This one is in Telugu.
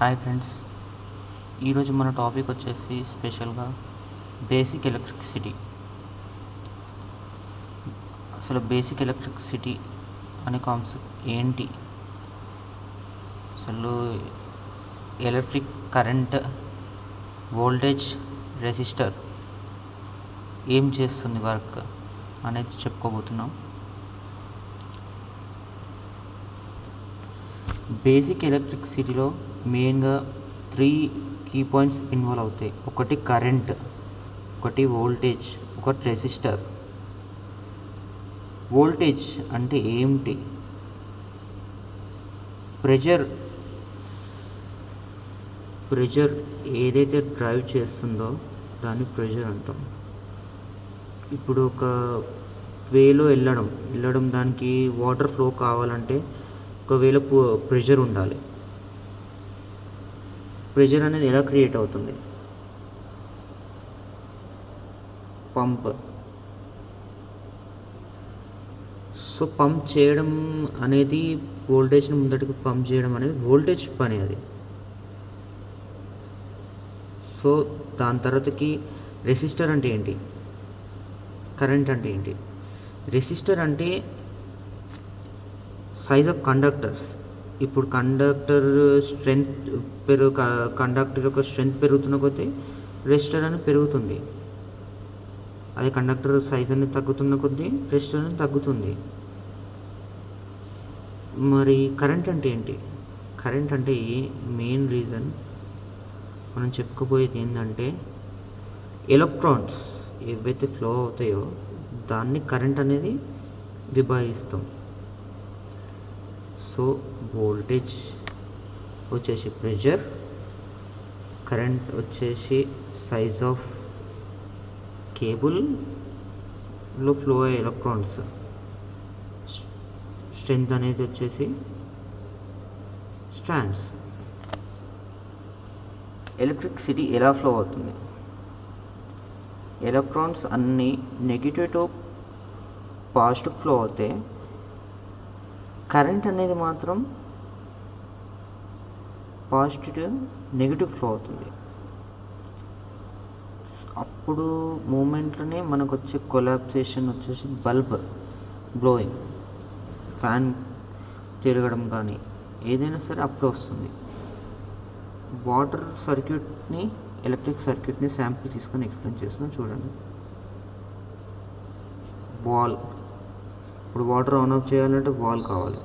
హాయ్ ఫ్రెండ్స్, ఈరోజు మన టాపిక్ వచ్చేసి స్పెషల్గా బేసిక్ ఎలక్ట్రిసిటీ. అసలు బేసిక్ ఎలక్ట్రిసిటీ అనే కాన్సెప్ట్ ఏంటి, అసలు ఎలక్ట్రిక్ కరెంట్, వోల్టేజ్, రెసిస్టర్ ఏం చేస్తుంది వర్క్ అనేది చెప్పుకోబోతున్నాం. బేసిక్ ఎలక్ట్రిసిటీలో మెయిన్గా 3 కీ పాయింట్స్ ఇన్వాల్వ్ అవుతాయి. ఒకటి కరెంట్, ఒకటి వోల్టేజ్, ఒకటి రెసిస్టర్. వోల్టేజ్ అంటే ఏమిటి? ప్రెజర్ ఏదైతే డ్రైవ్ చేస్తుందో దాన్ని ప్రెజర్ అంటాం. ఇప్పుడు ఒక వేలో వెళ్ళడం దానికి వాటర్ ఫ్లో కావాలంటే ఒకవేళ ప్రెషర్ ఉండాలి. ప్రెషర్ అనేది ఎలా క్రియేట్ అవుతుంది? పంప్. సో పంప్ చేయడం అనేది, వోల్టేజ్ని ముందటికి పంప్ చేయడం అనేది వోల్టేజ్ పని అది. సో దాని తర్వాతకి రెసిస్టర్ అంటే ఏంటి? కరెంట్ అంటే ఏంటి? రెసిస్టర్ అంటే సైజ్ ఆఫ్ కండక్టర్స్. ఇప్పుడు కండక్టర్ యొక్క స్ట్రెంత్ పెరుగుతున్న కొద్దీ రెసిస్టర్ అనేది పెరుగుతుంది. అదే కండక్టర్ సైజ్ అనేది తగ్గుతున్న కొద్దీ రెసిస్టర్ అనేది తగ్గుతుంది. మరి కరెంట్ అంటే ఏంటి? కరెంట్ అంటే మెయిన్ రీజన్ మనం చెప్పుకోబోయేది ఏంటంటే, ఎలక్ట్రాన్స్ ఏవైతే ఫ్లో అవుతాయో దాన్ని కరెంట్ అనేది విభజిస్తాం. సో వోల్టేజ్ వచ్చేసి ప్రెషర్, కరెంట్ వచ్చేసి సైజ్ ఆఫ్ కేబుల్లో ఫ్లో అయ్యే ఎలక్ట్రాన్స్, స్ట్రెంత్ అనేది వచ్చేసి స్ట్రాండ్స్. ఎలక్ట్రిసిటీ ఎలా ఫ్లో అవుతుంది? ఎలక్ట్రాన్స్ అన్నీ నెగిటివ్ టు పాజిటివ్ ఫ్లో అవుతాయి. కరెంట్ అనేది మాత్రం పాజిటివ్ నెగిటివ్ ఫ్లో అవుతుంది. అప్పుడు మూమెంట్లోనే మనకు వచ్చే కొలాప్సేషన్ వచ్చేసి బల్బ్ బ్లోయింగ్, ఫ్యాన్ తిరగడం కానీ ఏదైనా సరే అప్పుడు వస్తుంది. వాటర్ సర్క్యూట్ని, ఎలక్ట్రిక్ సర్క్యూట్ని శాంపుల్ తీసుకొని ఎక్స్ప్లెయిన్ చేస్తున్నాను చూడండి. వాల్. ఇప్పుడు వాటర్ ఆన్ ఆఫ్ చేయాలంటే వాల్ కావాలి.